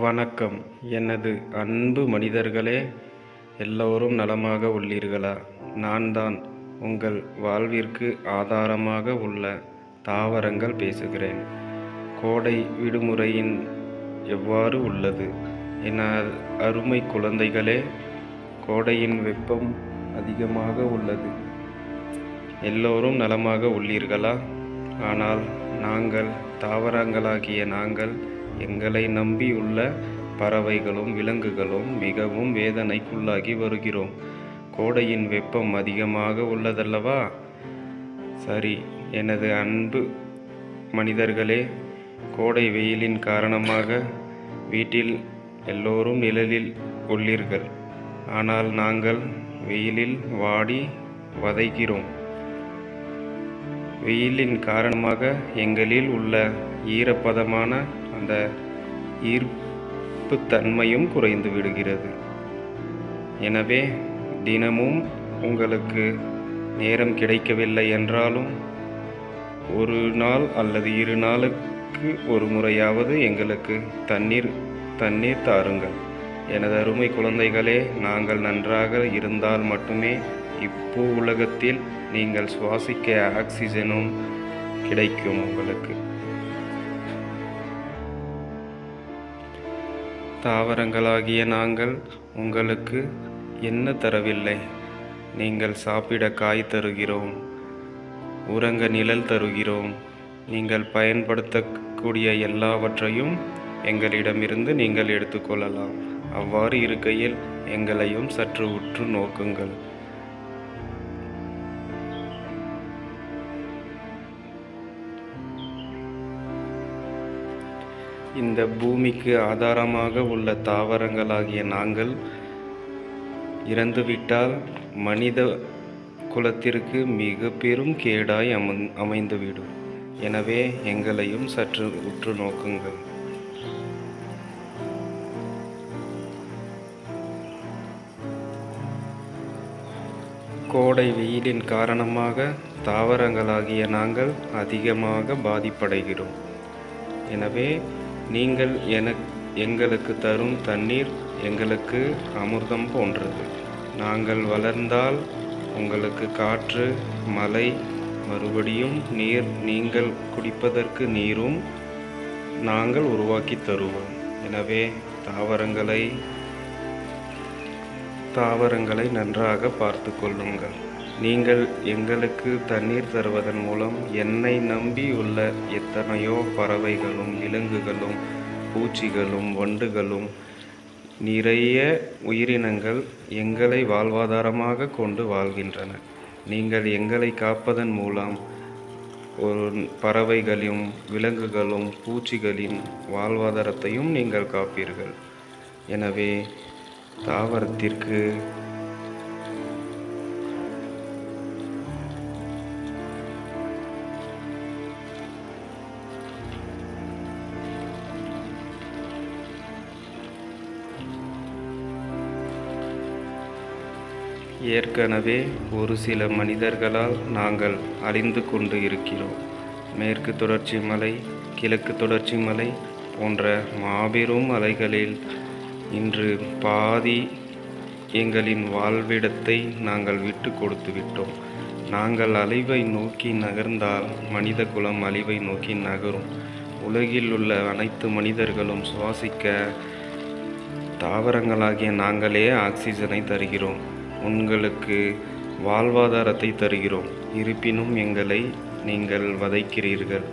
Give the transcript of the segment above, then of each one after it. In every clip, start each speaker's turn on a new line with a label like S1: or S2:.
S1: வணக்கம். எனது அன்பு மனிதர்களே, எல்லோரும் நலமாக உள்ளீர்களா? நான் தான் உங்கள் வாழ்விற்கு ஆதாரமாக உள்ள தாவரங்கள் பேசுகிறேன். கோடை விடுமுறையின் எவ்வாறு உள்ளது? என் அருமை குழந்தைகளே, கோடையின் வெப்பம் அதிகமாக உள்ளது. எல்லோரும் நலமாக உள்ளீர்களா? ஆனால் நாங்கள், தாவரங்களாகிய நாங்கள், எங்களை நம்பியுள்ள பறவைகளும் விலங்குகளும் மிகவும் வேதனைக்குள்ளாகி வருகிறோம். கோடையின் வெப்பம் அதிகமாக உள்ளதல்லவா? சரி, எனது அன்பு மனிதர்களே, கோடை வெயிலின் காரணமாக வீட்டில் எல்லோரும் நிழலில் உள்ளீர்கள். ஆனால் நாங்கள் வெயிலில் வாடி வதைக்கிறோம். வெயிலின் காரணமாக எங்களில் உள்ள ஈரப்பதமான அந்த ஈர்ப்புத்தன்மையும் குறைந்து விடுகிறது. எனவே தினமும் உங்களுக்கு நேரம் கிடைக்கவில்லை என்றாலும் ஒரு நாள் அல்லது 2 நாளுக்கு ஒரு முறையாவது எங்களுக்கு தண்ணீர் தாருங்கள். எனது அருமை குழந்தைகளே, நாங்கள் நன்றாக இருந்தால் மட்டுமே இப்போ உலகத்தில் நீங்கள் சுவாசிக்க ஆக்சிஜனும் கிடைக்கும். உங்களுக்கு தாவரங்களாகிய நாங்கள் உங்களுக்கு என்ன தரவில்லை? நீங்கள் சாப்பிட காய் தருகிறோம், உறங்க நிழல் தருகிறோம். நீங்கள் பயன்படுத்தக்கூடிய எல்லாவற்றையும் எங்களிடமிருந்து நீங்கள் எடுத்துக்கொள்ளலாம். அவ்வாறு இருக்கையில் எங்களையும் சற்று உற்று நோக்குங்கள். இந்த பூமிக்கு ஆதாரமாக உள்ள தாவரங்களாகிய நாங்கள் இறந்துவிட்டால் மனித குலத்திற்கு மிக பெரும் கேடாய் அமைந்துவிடும். எனவே எங்களையும் சற்று உற்று நோக்குங்கள். கோடை வெயிலின் காரணமாக தாவரங்களாகிய நாங்கள் அதிகமாக பாதிப்படைகிறோம். எனவே நீங்கள் எங்களுக்கு தரும் தண்ணீர் எங்களுக்கு அமிர்தம் போன்றது. நாங்கள் வளர்ந்தால் உங்களுக்கு காற்று, மழை, மறுபடியும் நீர், நீங்கள் குடிப்பதற்கு நீரும் நாங்கள் உருவாக்கி தருவோம். எனவே தாவரங்களை நன்றாக பார்த்து கொள்ளுங்கள். நீங்கள் எங்களுக்கு தண்ணீர் தருவதன் மூலம் என்னை நம்பி உள்ள எத்தனையோ பறவைகளும் விலங்குகளும் பூச்சிகளும் வண்டுகளும் நிறைய உயிரினங்கள் எங்களை வாழ்வாதாரமாக கொண்டு வாழ்கின்றன. நீங்கள் எங்களை காப்பதன் மூலம் ஒரு பறவைகளின், விலங்குகளும் பூச்சிகளின் வாழ்வாதாரத்தையும் நீங்கள் காப்பீர்கள். எனவே தாவரத்திற்கு ஏற்கனவே ஒரு சில மனிதர்களால் நாங்கள் அழிந்து கொண்டு இருக்கிறோம். மேற்கு தொடர்ச்சி மலை, கிழக்கு தொடர்ச்சி மலை போன்ற மாபெரும் மலைகளில் இன்று பாதி எங்களின் வாழ்விடத்தை நாங்கள் விட்டு கொடுத்து விட்டோம். நாங்கள் அழிவை நோக்கி நகர்ந்தால் மனித குலம் அழிவை நோக்கி நகரும். உலகில் உள்ள அனைத்து மனிதர்களும் சுவாசிக்க தாவரங்களாகிய நாங்களே ஆக்சிஜனை தருகிறோம். உங்களுக்கு வாழ்வாதாரத்தை தருகிறோம். இருப்பினும் எங்களை நீங்கள் வதைக்கிறீர்கள்.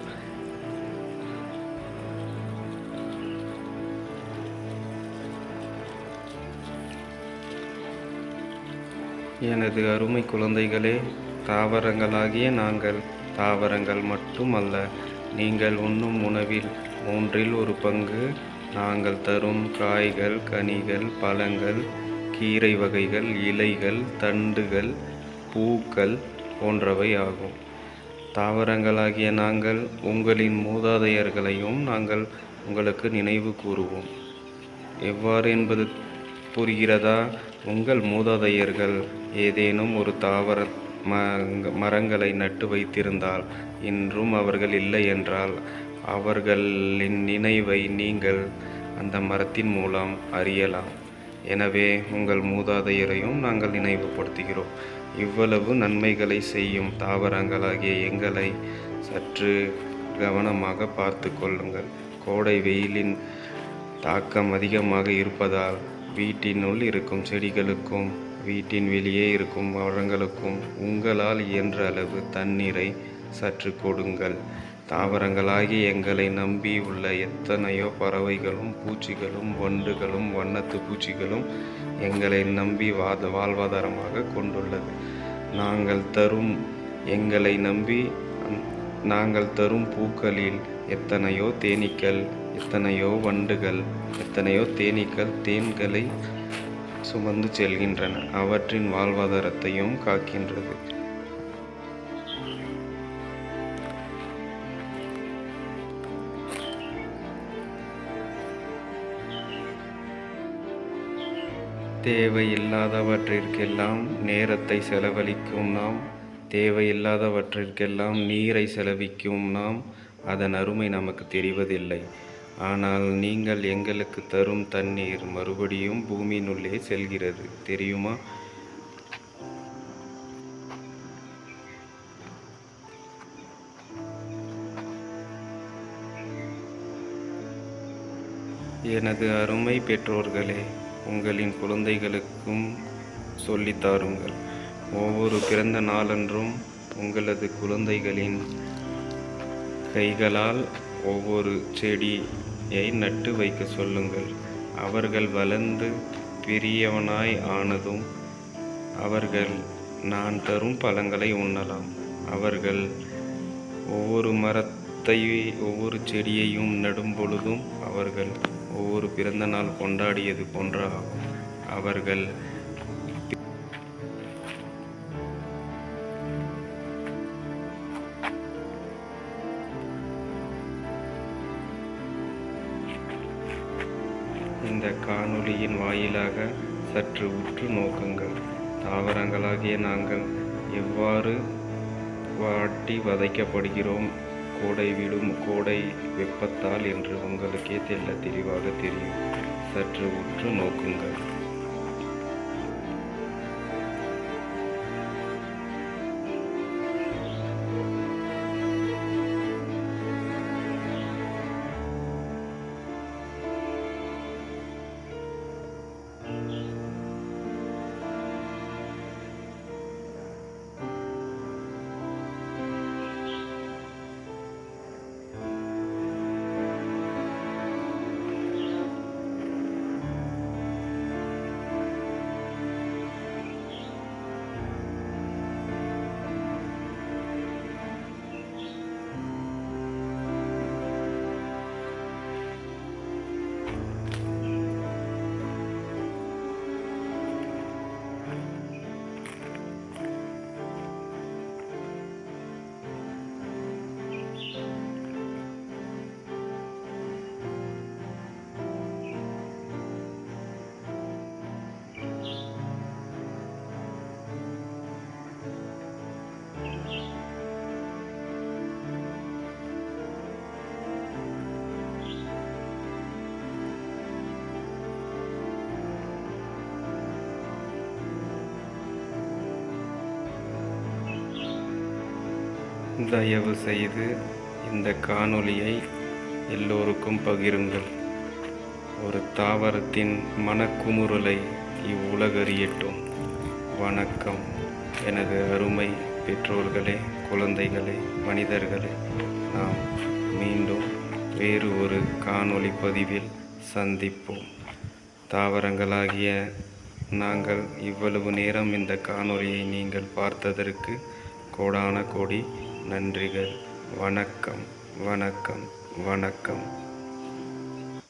S1: எனது அருமை குழந்தைகளே, தாவரங்களாகிய நாங்கள், தாவரங்கள் மட்டுமல்ல, நீங்கள் உண்ணும் உணவில் 1/3 பங்கு நாங்கள் தரும் காய்கள், கனிகள், பழங்கள், கீரை வகைகள், இலைகள், தண்டுகள், பூக்கள் போன்றவை ஆகும். தாவரங்களாகிய நாங்கள் உங்களின் மூதாதையர்களையும் நாங்கள் உங்களுக்கு நினைவு கூறுவோம். எவ்வாறு என்பது புரிகிறதா? உங்கள் மூதாதையர்கள் ஏதேனும் ஒரு மரங்களை நட்டு வைத்திருந்தால், இன்றும் அவர்கள் இல்லை என்றால், அவர்களின் நினைவை நீங்கள் அந்த மரத்தின் மூலம் அறியலாம். எனவே உங்கள் மூதாதையரையும் நாங்கள் நினைவுபடுத்துகிறோம். இவ்வளவு நன்மைகளை செய்யும் தாவரங்களாகிய எங்களை சற்று கவனமாக பார்த்து கொள்ளுங்கள். கோடை வெயிலின் தாக்கம் அதிகமாக இருப்பதால் வீட்டினுள் இருக்கும் செடிகளுக்கும் வீட்டின் வெளியே இருக்கும் மரங்களுக்கும் உங்களால் இயன்ற அளவு தண்ணீரை சற்று கொடுங்கள். தாவரங்களாகிய எங்களை நம்பி உள்ள எத்தனையோ பறவைகளும் பூச்சிகளும் வண்டுகளும் வண்ணத்து பூச்சிகளும் எங்களை நம்பி வாழ்வாதாரமாக கொண்டுள்ளது. நாங்கள் தரும் பூக்களில் எத்தனையோ தேனீக்கள், எத்தனையோ வண்டுகள், எத்தனையோ தேனீக்கள் தேன்களை சுமந்து செல்கின்றன. அவற்றின் வாழ்வாதாரத்தையும் காக்கின்றது. தேவையில்லாதவற்றிற்கெல்லாம் நேரத்தை செலவழிக்கும் நாம், தேவையில்லாதவற்றிற்கெல்லாம் நீரை செலவிக்கும் நாம் அதன் அருமை நமக்கு தெரிவதில்லை. ஆனால் நீங்கள் எங்களுக்கு தரும் தண்ணீர் மறுபடியும் பூமியினுள்ளே செல்கிறது தெரியுமா? எனது அருமை பெற்றோர்களே, உங்களின் குழந்தைகளுக்கும் சொல்லித்தாருங்கள். ஒவ்வொரு பிறந்த நாளன்றும் உங்களது குழந்தைகளின் கைகளால் ஒவ்வொரு செடியை நட்டு வைக்க சொல்லுங்கள். அவர்கள் வளர்ந்து பெரியவனாய் ஆனதும் அவர்கள் நான் தரும் பழங்களை உண்ணலாம். அவர்கள் ஒவ்வொரு ஒவ்வொரு செடியையும் நடும் பொழுதும் அவர்கள் ஒவ்வொரு பிறந்த நாள் கொண்டாடியது போன்றாகும். அவர்கள் இந்த காணொளியின் வாயிலாக சற்று உற்று நோக்குங்கள். தாவரங்களாகிய நாங்கள் எவ்வாறு வாட்டி வதைக்கப்படுகிறோம் கோடை வெப்பத்தால் என்று உங்களுக்கே தெளிவாக தெரியும். சற்று உற்று நோக்குங்கள். தயவு செய்து இந்த காணொளியை எல்லோருக்கும் பகிருங்கள். ஒரு தாவரத்தின் மனக்குமுறலை இவ்வுலகறியட்டும். வணக்கம் எனது அருமை பெற்றோர்களே, குழந்தைகளே, மனிதர்களே. நாம் மீண்டும் வேறு ஒரு காணொளி பதிவில் சந்திப்போம். தாவரங்களாகிய நாங்கள் இவ்வளவு நேரம் இந்த காணொளியை நீங்கள் பார்த்ததற்கு கோடான கோடி நன்றிகள். வணக்கம், வணக்கம், வணக்கம்.